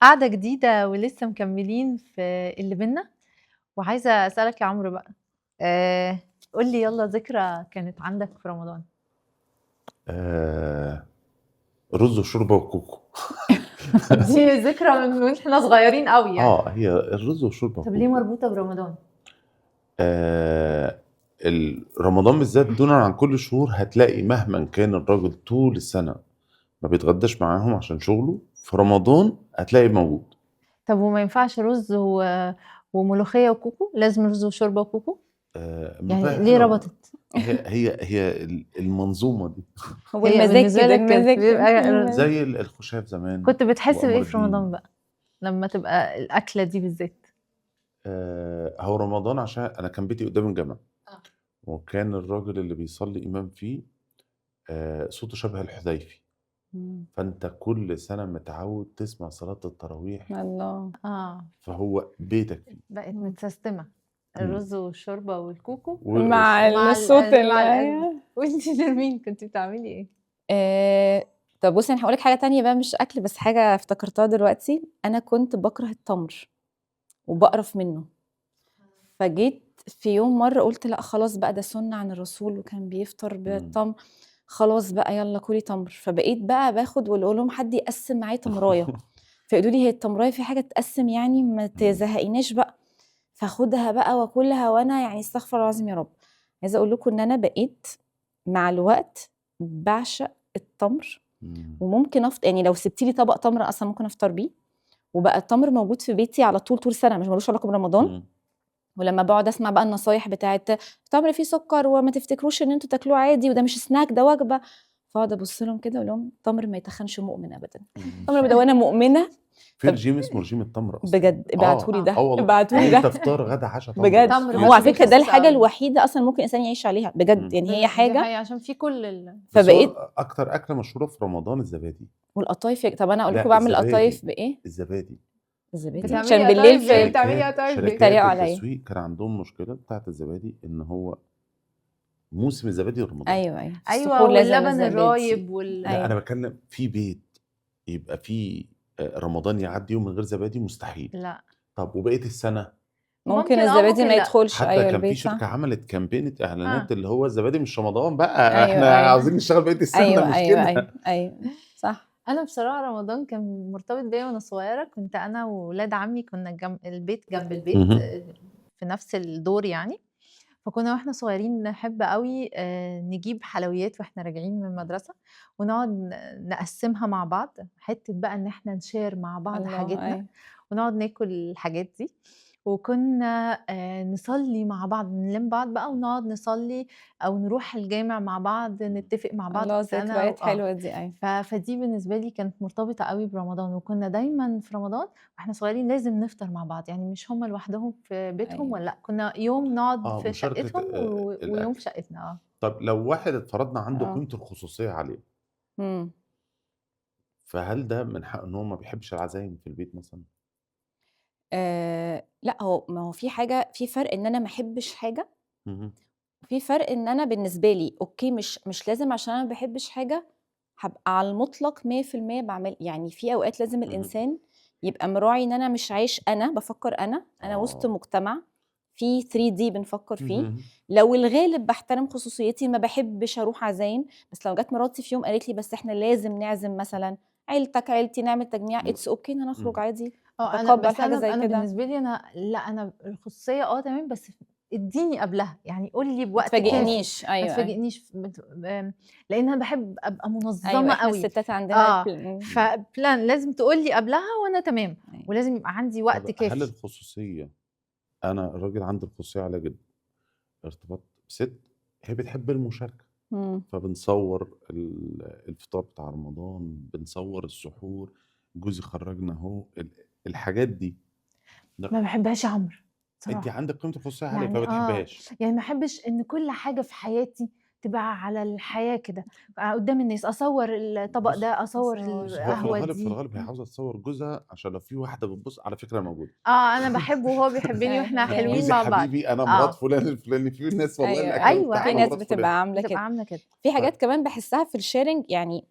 قعدة جديدة ولسه مكملين في اللي بينا، وعايزة أسألك يا عمرو بقى قُل لي يالّا ذكرى كانت عندك في رمضان. آه، رز وشوربه وكوكو. دي ذكرى من وإحنا صغيرين أوي يعني. هي الرز وشوربه طب ليه وكوكو. مربوطة برمضان؟ رمضان بالذات دونا عن كل الشهور هتلاقي مهما كان الراجل طول السنه ما بيتغداش معاهم عشان شغله، في رمضان هتلاقي موجود. طب وما ينفعش رز وملوخية وكوكو، لازم رز وشوربة وكوكو؟ الملوخيه يعني ليه حلوه. ربطت؟ هي المنظومه دي هو هي المزاج بالنسبة كده، لك كانت المزاج بيبقى كده. زي الخشاف زمان كنت بتحس بإيه وقمر في رمضان الدين. بقى، لمّا تبقى الأكلة دي بالذات؟ هو رمضان عشان انا كان بيتي قدام الجامع، وكان الراجل اللي بيصلي امام فيه صوته شبه الحذيفي، فانت كل سنه متعود تسمع صلاه التراويح، الله. فهو بيتك فيه. بقت متسستمة، الرز والشوربة والكوكو مع مع الصوت مع أيوه. وأنتِ نرمين كنتِ بتعملي إيه؟ طب بُصّي، أنا هاقول لِك حاجة تانية بقى مش أكل، بس حاجة افتكرتها دلوقتي. أنا كنت باكره التمر وباقرف منه، فجيت في يوم مرة قُلت لأ خلاص بقى ده سُنّة عن الرسول وكان بيفطر بالتمر، خلاص بقى يالّا كُلي تمر. فبقيت بقى باخد واقول لهم حد يقسّم معايا تمراية، فيقولوا لي: "هي التمراية في حاجة تتقسّم يعني ما تزهقيناش بقى." فاخدها بقى وآكلها وأنا يعني استغفر الله العظيم يا رب. عايزة أقول لكم إن أنا بقيت مع الوقت باعشق التمر، وممكن يعني لو سِبتِ لي طبق تمر أصلًا ممكن أفطر بيه، وبقى التمر موجود في بيتي على طول السنة، مش ما لوش علاقة برمضان. ولمّا باقعد أسمع بقى النصايح بتاعة التمر فيه سكر وما تفتكروش إن أنتم تاكلوه عادي وده مش snack ده وجبة، فاقعد أبُص لهم كده أقول لهم التمر ما يتخنش مؤمن أبدًا، التمر ده وأنا مؤمنة. في رجيم اسمه رجيم التمر اصلا. بجد ابعتوا لي ده، والله ابعتوا لي انت ده. فطار غدا عشاء تمر بجد بس. تمر هو على بس دي فكرة ده خسيسة الحاجة أوي. الوحيدة أصلًا ممكن الإنسان يعيش عليها بجد، يعني هي دي حاجة. حقيقة عشان في كل بس هو فبقيت اكتر اكله مشهوره في رمضان الزبادي. والقطايف طب أنا أقول لكم لا باعمل قطايف الزبادي، بإيه؟ الزبادي الزبادي عشان بتعملي بالليل قطايف ليه؟ في بتعملي قطايف ليه؟ شركات بيتريقوا عليَّ. التسويق كان عندهم مشكله بتاعه الزبادي ان هو موسم الزبادي رمضان. أيوه، أيوه، في أيوه، السحور لازم واللبن الزبادي. الرايب لا انا أيوه. بتكلم في بيت يبقى فيه رمضان يعدي يوم من غير زبادي مستحيل. لأ، طب وبقيه السنه؟ ممكن ممكن الزبادي ممكن ما لأ. يدخلش حتى أيوه كان في البيت شركة صح. عملت كامبينة إعلانات آه. اللي هو الزبادي مش رمضان بقى، أيوه، إحنا أيوه. عاوزين نشتغل بقية السنة أيوه، مش أيوه، أيوه، كده. أيوه، صح. أنا بصراحة رمضان كان مرتبط بيّا وأنا صغيرة، كنت أنا وولاد عمي كنا البيت جنب البيت اهم. في نفس الدور يعني، فكنا وإحنا صغيرين نحب أوي نجيب حلويات وإحنا راجعين من المدرسة، ونقعد نقسّمها مع بعض، حتّة بقى إن إحنا نshare مع بعض الله حاجتنا، أيوه. ونقعد ناكل الحاجات دي، وكنا نصلّي مع بعض، نلِم بعض بقى ونقعد نصلّي أو نروح الجامع مع بعض، نتّفق مع بعض الله كنت أنا ذكريات حلوة دي أيوه. فدي بالنسبة لي كانت مرتبطة أوي برمضان، وكنا دايمًا في رمضان وإحنا صغيرين لازم نفطر مع بعض، يعني مش هُم لوحدهم في بيتهم أيوه. والّا لأ، كنا يوم نقعد في مشاركة شقتهم ويوم في الأكل. شقتنا طب لو واحد اتفرضنا عنده آه. قيمة الخصوصية عليه، إمم. فهل ده من حقه إن هو ما بيحبش العزايم في البيت مثلًا؟ لأ ما هو في فرق إن أنا ما أحبش حاجة، اهم. وفي فرق إن أنا بالنسبة لي أوكي مش لازم عشان أنا ما باحبش حاجة هابقى على المطلق 100% يعني في أوقات لازم اهم. الإنسان يبقى مراعي إن أنا مش عايش أنا، بافكّر أنا وسط آه. مجتمع في 3D بنفكّر فيه. اهم. لو الغالب باحترم خصوصيتي ما باحبش أروح عزايم، بس لو جات مراتي في يوم قالت لي بس إحنا لازم نعزم مثلًا عيلتك، عيلتي، نعمل تجميع م it's okay إن أنا أخرج إمم. عادي، أنا أتقبّل بس حاجة زي أنا كده. بالنسبة لي لأ، أنا الخصوصية تمام، بس ادّيني قبلها، يعني قُل لي ما بوقت كافي، تفاجئنيش، ما أيوه، أيوه. تفاجئنيش لإن أنا باحب أبقى أيوه، منظمة إحنا أوي، الستات عندنا إمم. فplan لازم تقول لي قبلها وأنا تمام، أيوه. ولازم يبقى عندي وقت طب هل كافي. الخصوصية، أنا الراجل عندي الخصوصية عالية جدًا، ارتباط بست هي بتحب المشاركة. إمم. فبنصور الفطار بتاع رمضان، بنصور السحور، جوزي خرّجنا أهو، الحاجات دي. لأ، ما باحبهاش يا عمرو أنتِ بصراحة. عندِك قيمة الخصوصية عالية يعني فما بتحبيهاش. يعني ما احبش إن كل حاجة في حياتي تبقى على الحياة كده، قدّام الناس، أصوّر الطبق بُصّي، ده، أصوّر أصور. بُصّي هو القهوة في دي. الغالب هي عاوزة تصوّر جوزها عشان لو في واحدة بتبُص على فكرة أنا موجودة. أنا باحبه وهو بيحبني وإحنا حلوين جوزي مع بعض. حبيبي، أنا مرات آه، فلان الفلاني، في ناس والله أيوه، الأكونت أيوه. أيوه، بتاعها في أنا أيوه، ناس مرات فلان. بتبقى عاملة بتبقى كده. عاملة كده. في ف حاجات كمان باحسّها في الsharing يعني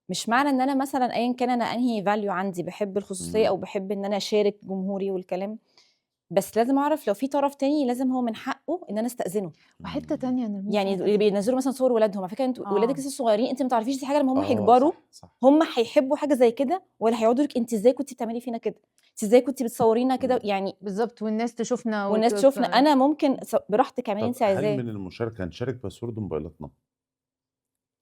مش معنى ان انا مثلا ايا كان انا انهي فاليو عندي بحب الخصوصيه او إمم. بحب ان انا اشارك جمهوري والكلام، بس لازم اعرف لو في طرف تاني لازم هو من حقه ان انا استاذنه. وحتة إمم. تانية نرمين في يعني الحتة اللي دي بينزلوا مثلا صور ولادهم، على فكره انتوا ولادك اه لسه صغيرين، انت ما تعرفيش دي حاجه لما هم آه هيكبروا صح، صح. هم هيحبوا حاجه زي كده ولا هيقعدوا لك انت ازاي كنتي بتعملي فينا كده، انت ازاي كنتي بتصورينا كده إمم. يعني. بالظبط، والناس تشوفنا والناس تشوفنا انا ممكن براحتك اعملي طب انت هل عايزاه. من المشاركة نشارك باسورد موبايلاتنا؟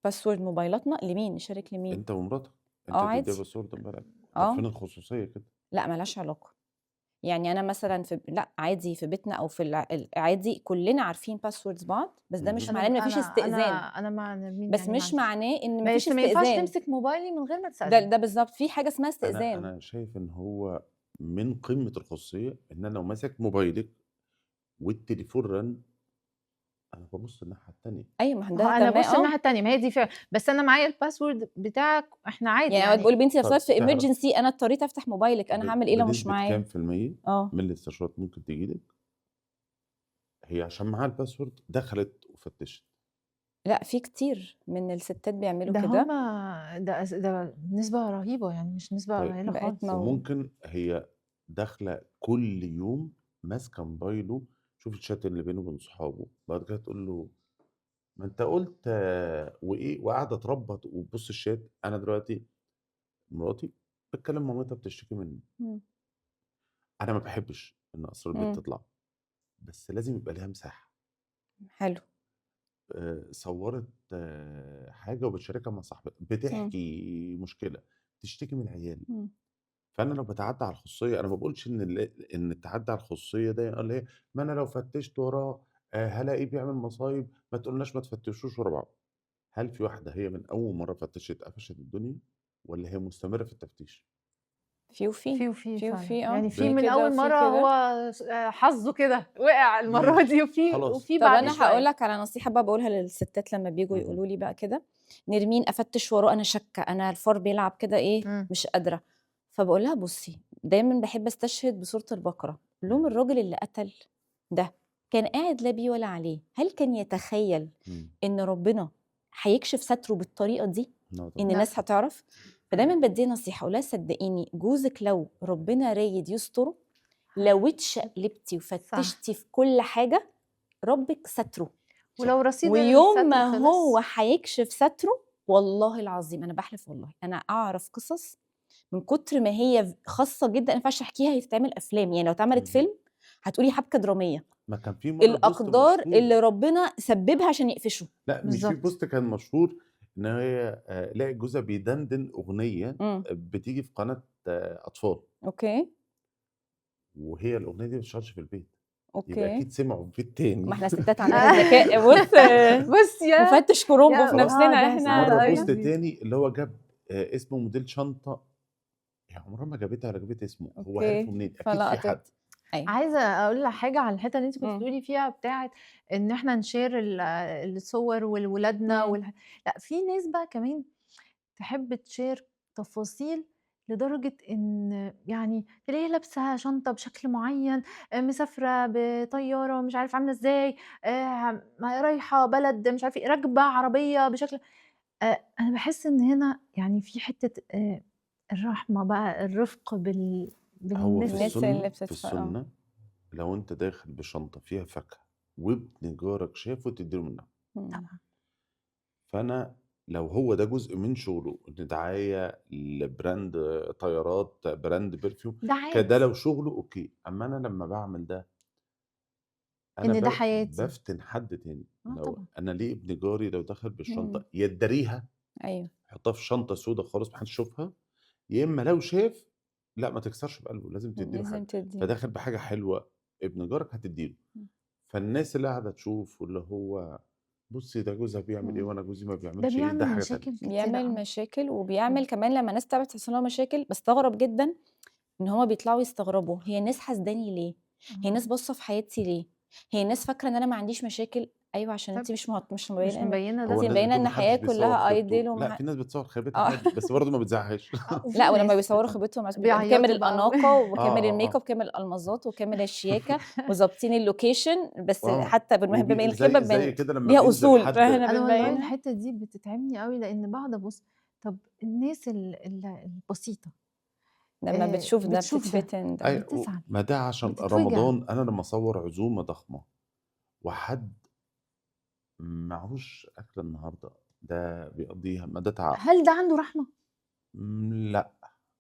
باسورد موبايلاتنا لمين؟ نشارك لمين؟ أنت ومراتك، أنت اه تدّيها عادي. باسورد موبايلك. طب اه فين الخصوصية كده؟ لا ملهاش علاقه. يعني انا مثلا لا عادي في بيتنا او في عادي كلنا عارفين باسوردز بعض، بس ده مش اهم. معناه ان انا مفيش انا استئذان. انا مع نرمين بس يعني، مش معلش، معناه ان مفيش بس ما ينفعش استئذان. تمسك موبايلي من غير ما ده تسألني. ده بالظبط في حاجه اسمها أنا استئذان. أنا شايف إن هو من قمة الخصوصية إن أنا لو ماسك موبايلِك والتليفون رن، أنا بابُص الناحية التانية. ايوه ما ما هو ده انا تمام بص الناحية اه. التانية، ما هي دي فعلا، بس انا معايا الباسورد بتاعك، احنا عادي يعني اوقات بقول يعني. لبنتي لو طب صارت في تعرف ايمرجنسي انا اضطريت افتح موبايلك، انا هعمل ايه لو مش بنسبة معايا؟ كام في المِيّة اه من الاستشارات ممكن تيجي لِك هي عشان معاها الباسورد دخلت وفتشت؟ لا في كتير من الستات بيعملوا ده كده. هما ده نسبة رهيبة يعني، مش نسبة طيب قليلة بقت خالص. وممكن هي داخلة كل يوم ماسكة موبايله، شوف الchat اللي بينه وبين صحابه، بعد كده تقول له ما أنت قُلت وإيه، وقاعدة تربّط وتبُص الchat. أنا دلوقتي مراتي بتكلم مامتها بتشتكي منّي، مم. أنا ما باحبش إن أسرار البيت مم. تطلع، بس لازم يبقى ليها مساحة. حلو. صوّرت حاجة وبتشاركها مع صاحبتها، مم. بتحكي مشكلة، بتشتكي من العيال. مم. فأنا لو باتعدّى على الخصوصية، أنا ما باقولش إن التعدّي على الخصوصية ده اللي هي ما أنا لو فتّشت وراه هالاقيه بيعمل مصايب، ما تقولناش ما تفتشوش ورا بعض. هل في واحدة هي من أول مرّة فتّشت قفشت الدنيا، والّا هي مستمرة في التفتيش؟ في وفي في في فعلًا، وفي يعني في في من كده أول وفي مرّة هو كده. حظه كده وقع المرّة ماشي، دي، وفي خلاص. طب بعد انا هقول شوية. لك على نصيحه بقى بقولها للستات لما بيجوا اهم. يقولوا لي بقى كده، نرمين افتش وراه انا شاكه انا الفار بيلعب كده ايه إمم. مش قادره. فبقول لها بصي دايما بحب استشهد بسوره البقره، لوم إمم. الراجل اللي قتل ده كان قاعد لا بيه ولا عليه، هل كان يتخيل إمم. ان ربنا هيكشف ستره بالطريقه دي، لا ان طبعًا. لأ. الناس هتعرف؟ فدايما بدي نصيحه اقول لها صدقيني جوزك لو ربنا رايد يستره، لو اتشقلبتي صح، وفتشتي في كل حاجه ربك ستره. صح. ولو رصيد ويوم الستر ما هو خلص. هيكشف ستره والله العظيم انا بحلف والله انا اعرف قصص من كتر ما هي خاصه جدا ما ينفعش احكيها، هي تتعمل افلام، يعني لو اتعملت اهم. فيلم هتقولي حبكه دراميه. ما كان في مرّة بوست الاقدار مشهور، اللي ربنا سببها عشان يقفشه. لأ مش في بالضبط. بوست كان مشهور إن هي لقت جوزها بيدندن أغنية امم بتيجي في قناة أطفال، اوكي وهي الأغنية دي ما بتشتغلش في البيت، يبقى اوكي. أكيد سمعوا في بيت ما تاني. احنا الستات عندنا ذكاء بُص بُص نفتش كرومبو في خلاص. نفسنا ده إحنا. صعبة مرّة أوي بوست دي. تاني اللي هو جاب اسم موديل شنطة، هي عمرها ما جابتها ولا جابت اسمه، هو عرفه أوكي، منين؟ أكيد في حد. فلقطت. أيوه. عايزة أقول لك حاجة على الحتّة اللي أنتِ كنتِ إمم، بتقولي فيها بتاعة إن إحنا نشير الصور ولولادنا إمم، لأ، في ناس بقى كمان تحب تشير تفاصيل لدرجة إن يعني تلاقيها لابسة شنطة بشكل معيّن، مسافرة بطيارة مش عارف عاملة إزاي، رايحة بلد مش عارفة إيه، راكبة عربية بشكل أنا باحس إن هنا يعني في حتّة الرحمة بقى، الرفق هو بالناس الناس اللي في آه، السُنّة لو أنت داخل بشنطة فيها فاكهة وابن جارك شافه تدّي له منها. إمم، طبعًا. فأنا لو هو ده جزء من شغله، إن دعاية لبراند طيارات، براند perfume، ده ده عادي، لو شغله أوكي. أمّا أنا لمّا باعمل ده، أنا إن ده حياتي. بافتن حد تاني. لو طبعًا. أنا ليه ابن جاري لو دخل إمم، بالشنطة يا تداريها، أيوه، يحطها في شنطة سودا خالص ما حدش يشوفها، يا إما لو شاف لأ ما تكسرش بقلبه، لازم تدّي له لازم حاجة. تدّي. فداخل بحاجة حلوة، ابن جارك هتدّي له. إمم، فالناس اللي قاعدة تشوف واللي هو بُصّي ده جوزها بيعمل إيه إمم. وأنا جوزي ما ده بيعملش إيه، ده بيعمل حاجة تانية. مشاكل كتيرة بيعمل أوي. مشاكل إمم. وبيعمل كمان لمّا الناس تعرف تحصل لها مشاكل، باستغرب جدًا إن هُم بيطلعوا يستغربوا، هي الناس حاسداني ليه؟ هي آه. الناس باصة في حياتي ليه؟ هي الناس فاكرة إن أنا ما عنديش مشاكل؟ أيوه عشان طَب أنتِ مش مش مبينة مبيّنة هو ده. أنتِ الناس مبينة بتقول إن ما الحياة حدش بيصوّر كلّها خيبته، ideal لأ في ناس بتصوّر خيبتها آه. عادي، بس برضه ما بتزعّقهاش. وفي لأ، ولمّا ناس بيصوّروا خيبتهم بيبقى بكامل بيعيّطوا بقى الأناقة وبكامل الmakeup آه. وكامل الألمازات وكامل الشياكة وضابطين الlocation، بس آه. حتى بنبين الخيبة زي كده لمّا ليها بينزل أصول، حد فإحنا أنا والله بنبينها. الحتّة دي بتتعبني أوي، لإن باقعد أبُص، طب الناس البسيطة لما بتشوف ده بتشوف ده بتتفتن ده. أي بتزعل، ما ده عشان بتتوجع. رمضان أنا لما أصور عزومة ضخمة وحد معهوش أكل النهاردة، ده بيقضيها ما ده تعب. هل ده عنده رحمة؟ لأ،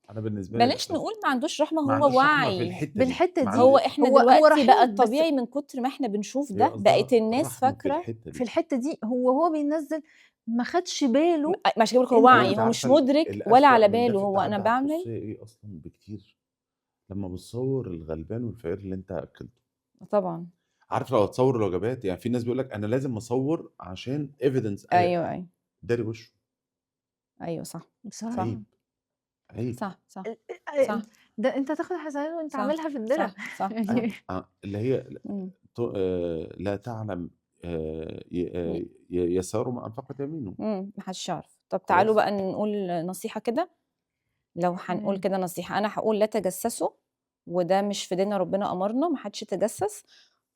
أنا بالنسبة لي بلاش نقول ما عندوش رحمة، ما هو عندوش رحمة في وعي. الحتة دي، بالحتة ما دي. هو عندوش احنا هو دلوقتي بقى رحيم، بس الطبيعي من كتر ما احنا بنشوف هي ده بقت قصدها الناس رحمة في فاكرة. الحتة في دي. الحتة دي هو بينزّل ما خدش باله مش بقول هو إن وعي، أنتِ هو مش عارفة مدرك ولا الأسوأ على من ده باله، في هو انا التعدي على بعمل. الخصوصية إيه أصلًا بكتير؟ لما بتصور الغلبان والفقير اللي أنت أكلته. طبعا. عارف لو هتصور الوجبات، يعني في ناس بيقول لك أنا لازم أصور عشان evidence ايوه ايوه داري وشه. ايوه صح بصراحة. عيب، عيب. صح صح ال صح ده أنت هتاخد حسنات وأنت صح عاملها في الدِرة صح صح صح. يعني اللي هي مم. لا تعلم يساره ما أنفقت يمينه. محدش يعرف. طب تعالوا خلاص؟ بقى نقول نصيحة كده. لو هنقول كده نصيحة، أنا هقول لا تجسسوا، وده مش في ديننا، ربنا أمرنا ما حدش يتجسس،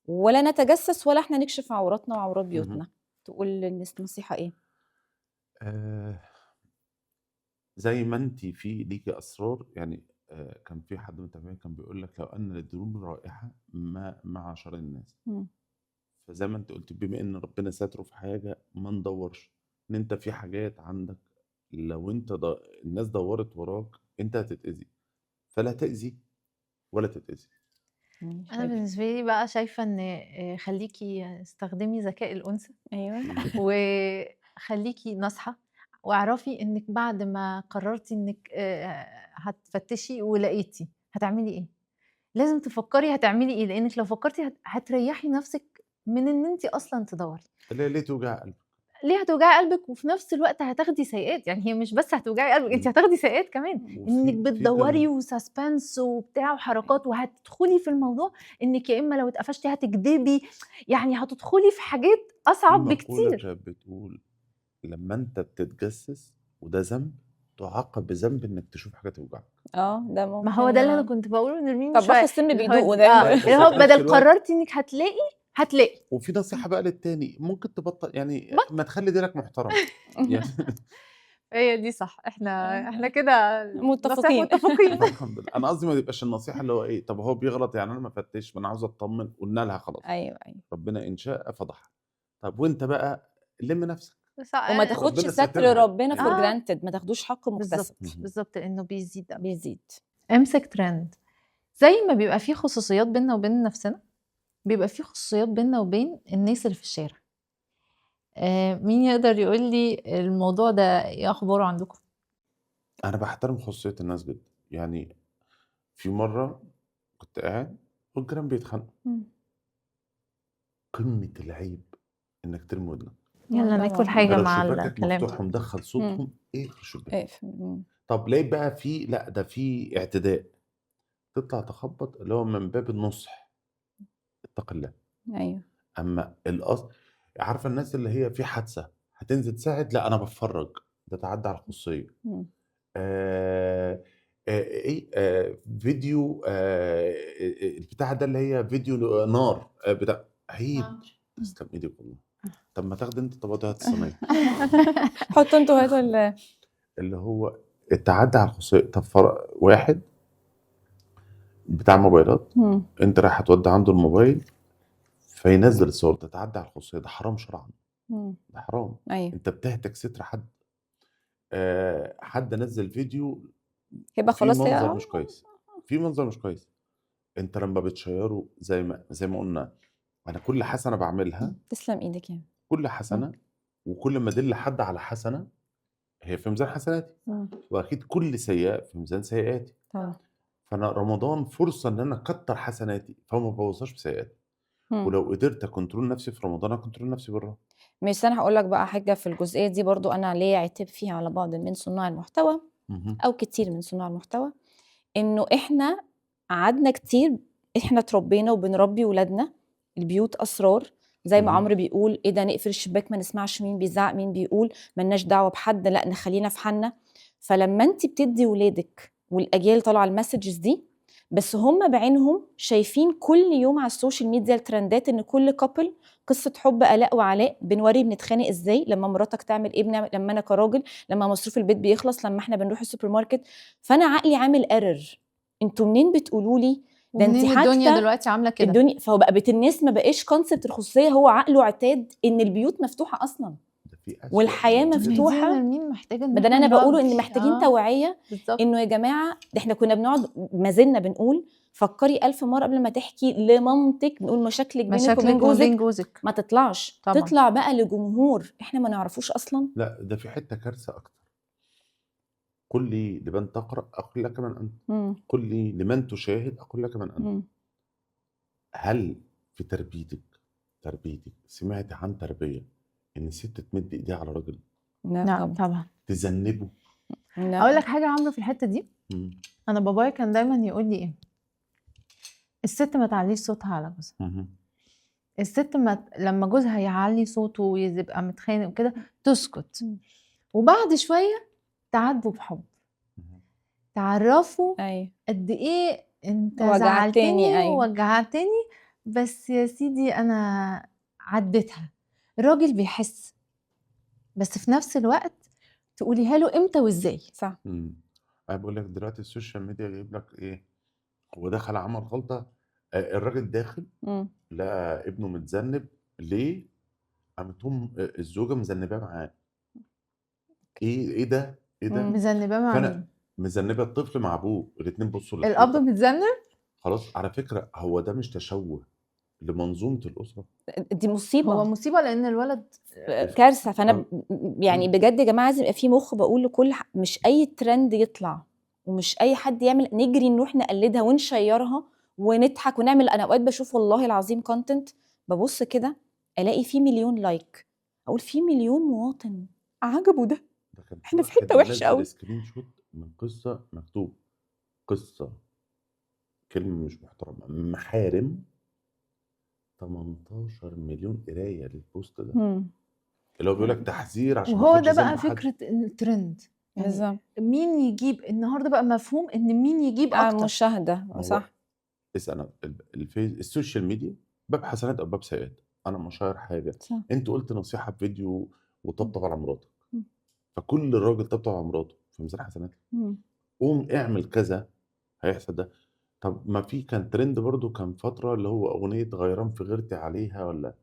ولا نتجسس ولا احنا نكشف عوراتنا وعورات اهم. بيوتنا. تقول للناس نصيحة ايه؟ آآ زي ما أنتِ ليكِ أسرار، يعني كان في حد متابعي كان بيقول لك: "لو أن للذنوب رائحة ما عاشر الناس." مم. فزي ما أنتِ قُلتِ بما إن ربنا ساتره في حاجة ما ندوّرش، إن أنت في حاجات عندك لو أنت الناس دوّرت وراك أنت هتتأذي، فلا تأذي ولا تتأذي. ماشي أنا حلو. بالنسبة لي بقى شايفة إن خلّيكِ استخدمي ذكاء الأنثى ايوه وخلّيكِ ناصحة، واعرفي إنِّك بعد ما قررتِ إنِّك هتفتشي ولقيتِ، هتعملي إيه؟ لازم تفكّري هتعملي إيه، لإنِّك لو فكّرتِ هتريّحي نَفْسِك من إن أنتِ أصلًا تدوّري. اللي هي ليه توجع قلبك. ليه هتوجعي قلبِك وفي نَفْس الوقت هتاخدي سيئات، يعني هي مش بس هتوجعي قلبِك، أنتِ إمم. هتاخدي سيئات كمان، إنِّك في بتدوّري وsuspense وبتاع وحركات وهتدخلي في الموضوع إنِّك يا إمّا لو اتقفشتِ هتكدبي، يعني هتدخلي في حاجات في أصعب مقولة بكتير. كانت بتقول: لمّا أنت بتتجسس وده ذنب، تُعاقب بذنب إنك تشوف حاجة توجعك. ده ما هو ممكن. ده اللي أنا كنت باقوله لنرمين من طباخ شوية، السم اللي هو بيدوقوا دايما. بس اللي هو في نفس بدل الوقت قررتِ إنِّك هتلاقي. وفي نصيحة بقى للتاني، ممكن تبطّل يعني بس ما تخلّي ديلك محترم. يعني هي دي صح، إحنا كده نصايح متفقين. متفقين. الحمد لله. أنا قصدي ما تبقاش النصيحة اللي هو إيه، طب هو بيغلط يعني أنا ما أفتش، ما أنا عاوز أتطمن، قُلنا لها خلاص، ايوه ايوه. ربنا إن شاء فضحها. طب وأنت بقى لِم نفسك، بس وما تاخدش ربنا ستر ساترها ربنا فور يعني. جرانتد، ما تاخدوش حق مكتسب. بالضبط، اهم. بالضبط، لإنه بيزيد أوي. بيزيد. امسك ترند، زي ما بيبقى في خصوصيات بيننا وبين نفسنا، بيبقى في خصوصيات بيننا وبين الناس اللي في الشارع. مين يقدر يقول لي الموضوع ده إيه أخباره عندكم؟ أنا باحترم خصوصية الناس جدًا، يعني في مرّة كنت قاعد والجيران بيتخانقوا، مم. قمة العيب إنك ترمي ودنك. يالّا ناكل طبعا. حاجة لو مع شباكك الكلام. مفتوح ومدخّل مم. صوتهم، اقفل الشباك. اقفل. طب لقيت بقى لأ ده في اعتداء، تطلع تخبّط اللي هو من باب النُصح، اتق الله. ايوه. أمّا عارفة الناس اللي هي في حادثة، هتنزل تساعد، لأ أنا باتفرّج، ده تعدّي على الخصوصية. مم. إيه فيديو البتاع ده اللي هي فيديو نار بتاع عيب. تسلم إيدِك والله. طب ما تاخدي أنتِ طب هاتي الصينية. حطوا انتوا هاتوا اللي هو التعدّي على الخصوصية. طب واحد بتاع موبايلات، مم. أنت رايح هتودّي عنده الموبايل، فينزّل الصور، تتعدّى على الخصوصية، ده حرام شرعًا، مم. ده حرام. ايوه. أنت بتهتك ستر حد. حد نزّل فيديو يبقى فيه خلاص منظر هي. مش كويس، فيه منظر مش كويس. أنت لمّا بتشيّره زي ما قُلنا، أنا كل حسنة باعملها، تسلم ايدك يعني. كل مم. حسنة وكل ما أدل حد على حسنة هي في ميزان حسناتي، مم. وأكيد كل سيئة في ميزان سيئاتي. طبعا. فأنا رمضان فرصة إن أنا أكتّر حسناتي، فما أبوّظهاش بسيئاتي. مم. ولو قدرت أكنترول نفسي في رمضان، أكنترول نفسي برّه. مش انا هقول لك بقى حاجه في الجزئيه دي برضو، انا ليا عتاب فيها على بعض من صناع المحتوى اهم. او كتير من صناع المحتوى، انه احنا قعدنا كتير، احنا اتربينا وبنربي ولادنا البيوت اسرار، زي ما اهم. عمرو بيقول ايه ده، نقفل الشباك ما نسمعش مين بيزعق مين بيقول، ملناش دعوه بحد، لا نخلينا في حالنا. فلما انت بتدي ولادك والاجيال طالعه المسجز دي، بس هم بعينهم شايفين كل يوم على السوشيال ميديا الترندات ان كل كابل قصه حب الاء وعلاء، بنوري بنتخانق ازاي، لما مراتك تعمل ايه بنعمل، لما انا كراجل لما مصروف البيت بيخلص، لما احنا بنروح السوبر ماركت. فانا عقلي عامل ايرور، انتوا منين بتقولوا لي ده؟ انت ومنين الدنيا حتى دلوقتي عامله كده؟ الدنيا، فهو بقى بيت الناس ما بقاش كونسبت الخصوصيه، هو عقله اعتاد ان البيوت مفتوحه اصلا ده في أسوأ والحياه من طب ما كده. هي دي يا مفتوحه. نرمين محتاجه ان ما ده احنا انا بقوله ان نربي. محتاجين توعيه، بالظبط. انه يا جماعه ده احنا كنا بنقعد ما زلنا بنقول فكري 1000 مره قبل ما تحكي لمامتك، بنقول مشاكلك بينك وبين مشاكلك وما بين جوزك جوزك ما تطلعش، طبعا. تطلع بقى لجمهور احنا ما نعرفوش اصلا. لا ده في حتة كارثة أكتر. قل لي لمن تقرأ أقول لك من أنت، مم. قل لي لمن تشاهد أقول لك من أنت. مم. هل في تربيتك سمعت عن تربية إن ست تمد إيديها على راجل، لا لا طبعا. طبعا. تذنبه؟ لا. اقول لك حاجه يا عمرو في الحته دي، مم. انا بابايا كان دايما يقول لي ايه، الست ما تعليش صوتها على جوزها. مهم. الست ما لما جوزها يعلي صوته ويبقى متخانق وكده تسكت، مم. وبعد شويه تعاتبه بحب، مهم. تعرفه ايوه قد ايه انت وجعتني، زعلتني ايوه ووجعتني، بس يا سيدي انا عديتها. الراجل بيحس، بس في نفس الوقت تقوليها له امتى وازاي. صح. مم. أنا بقول لك دلوقتي السوشيال ميديا جايب لك إيه، هو دخل عمل غلطة، الراجل داخل مم. لقى ابنه متذنب، ليه؟ قامت الزوجة مذنباه معاه. ايه ده؟ ايه ده؟ مم. مذنباه مع فانا مين؟ مذنبه الطفل مع ابوه، الاتنين بصوا الاب للحيطه. متذنب. خلاص على فكره هو ده مش تشوه لمنظومه الاسره؟ دي هو مصيبه، مصيبه لان الولد كارثه. فانا يعني مم. بجد يا جماعه لازم يبقى في مخ، بقول لكل مش اي ترند يطلع ومش اي حد يعمل نجري نروح نقلدها ونشيرها ونضحك ونعمل. انا اوقات بشوف والله العظيم كونتنت، ببص كده الاقي فيه مليون لايك، اقول فيه مليون مواطن عجبه ده، ده كان في احنا في واحد حته وحشه منزل قوي. سكرين شوت من قصه مكتوب، قصه كلمه مش محترمه، محارم، 18 مليون قرايه للبوست ده، اللي هو بيقول لك تحذير عشان ما وهو تاخدش ده ذنب بقى حد. فكره الترند، يعني بالظبط. مين يجيب النهارده بقى مفهوم ان مين يجيب اكتر. مشاهده ما هو صح. اسال السوشيال ميديا باب حسنات او باب سيئات. انا مشاير حاجه، صح. انت قلت نصيحه في فيديو وطبطب على مراتك، مم. فكل راجل طبطب على مراته في ميزان حسنات، مم. قوم اعمل كذا هيحصل ده. طب ما في كان ترند برضو كان فتره اللي هو اغنيه غيران في غيرتي عليها، ولا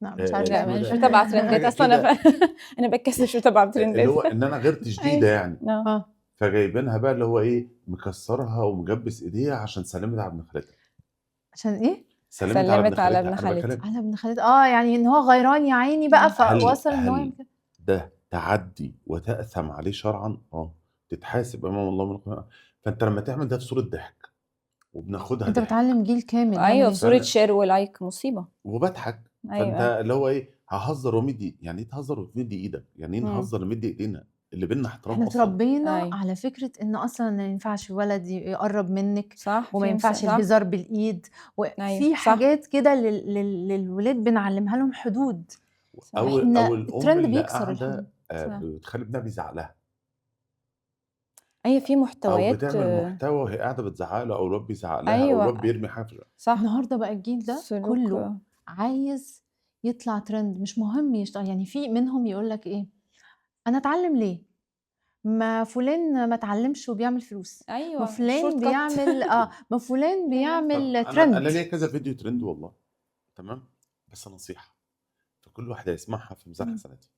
لا مش عارفه. لا اسمه مش ده متابعه ترندات حاجه اصلا انا كده، انا بتكسف شو تبع اللي ترندات. هو ان انا غيرت شديده ايوه يعني، اه فجايبينها بقى اللي هو ايه، مكسرها ومجبس ايديها عشان سلمت على ابن خالتها، عشان ايه؟ سلمت على ابن سلمت على خالتها، ابن انا خالتي. بكلم. على ابن خالد، يعني ان هو غيران يا عيني بقى فوصل ان هو يعمل هل كده. ده تعدي وتأثم عليه شرعا؟ تتحاسب امام الله من القيامه. فانت لما تعمل ده في صوره ضحك وبناخدها انت ضحك بتعلم جيل كامل يعمل ايوه ايه. في صوره فانا شير ولايك، مصيبه. وبضحك، فانت ايوه. اللي هو ايه، ههزر ومدي، يعني ايه تهزر وتمدي ايدك؟ يعني ايه مم. نهزر نمدي ايدينا اللي بينا احترام احنا اصلا؟ اتربينا ايوه على فكره ان اصلا ما ينفعش ولد يقرب منك، صح. وما ينفعش صح. الهزار بالايد، ايوه وفي صح. حاجات كده للولاد بنعلمها لهم حدود. صح. او احنا الام الترند اللي بيكسر الحدود. قاعده صح. بتخلي ابنها بيزعق لها، ايوه في او محتويات. بتعمل محتوى وهي قاعده بتزعق له، او الواد بيزعق لها، او ايوه الواد بيرمي حاجه صح. النهارده بقى الجيل ده سلوك. كله عايز يطلع ترند، مش مهم يشتغل. يعني في منهم يقول لك ايه، انا اتعلم ليه، ما فلان ما اتعلمش وبيعمل فلوس، ما ايوه فلان شورت كات. بيعمل ما فلان ايوه طب بيعمل انا ترند. ليا كذا فيديو ترند والله، تمام، بس نصيحه فكل واحد هيسمعها في ميزان مم. حسناتي.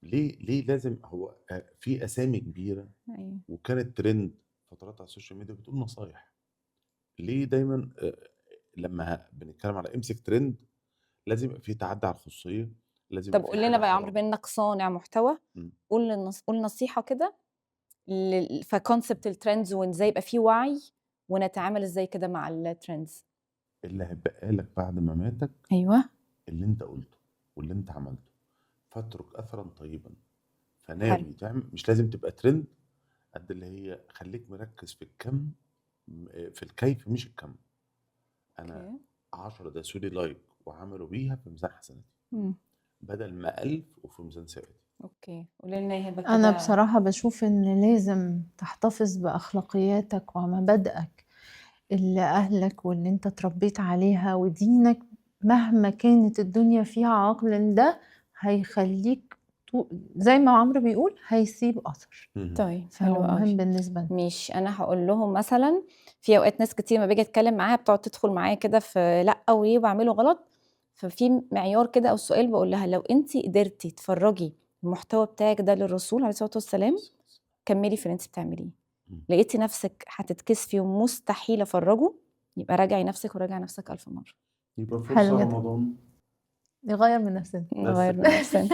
ليه لازم هو في اسامي كبيره ايوه وكانت ترند فترات على السوشيال ميديا بتقول نصايح، ليه دايما لما بنتكلم على امسك ترند لازم يبقى في تعدي على الخصوصيه، لازم طب يبقى في قول لنا حاجه بقى يا عمرو، حرام. بما انك صانع محتوى، مم. قول نصيحه كده فكونسبت الترندز، وازاي يبقى في وعي ونتعامل ازاي كده مع الترندز. اللي هيبقى لك بعد ما ماتك ايوه اللي انت قلته واللي انت عملته، فاترك اثرا طيبا، حلو. فناوي تعمل، مش لازم تبقى ترند قد اللي هي، خليك مركز في الكم، في الكيف مش الكم. انا اوكي. 10 داسوا لي لايك وعملوا بيها في ميزان حسناتي مم. بدل ما 1000 وفي ميزان سيئاتي. اوكي قولي لنا ايه بقى انا كده. بصراحة بشوف ان لازم تحتفظ باخلاقياتك ومبادئك اللي أهلك واللي أنت اتربيت عليها ودينك مهما كانت الدنيا فيها عائق، لأن ده هيخلّيك زي ما عمرو بيقول هيسيب أثر، طيب فهو حلو أوي. مهم بالنسبة لنا. ماشي، أنا هاقول لهم مثلًا في أوقات ناس كتير أمّا باجي أتكلم معاها بتقعد تدخل معايا كده في لأ وليه وباعمله غلط، ففي معيار كده أو سؤال باقول لها لو أنتِ قدرتِ تفرّجي المحتوى بتاعِك ده للرسول عليه الصلاة والسلام، كمّلي في اللي أنتِ بتعمليه، إمم. لقيتِ نفسِك هتتكسفي ومستحيل أفرّجه، يبقى راجعي نفسِك وراجعي نفسِك ألف مرة. يبقى حلو فرصة جدًا. رمضان نغيّر من نفسنا. بس نغيّر من كده. نفسنا.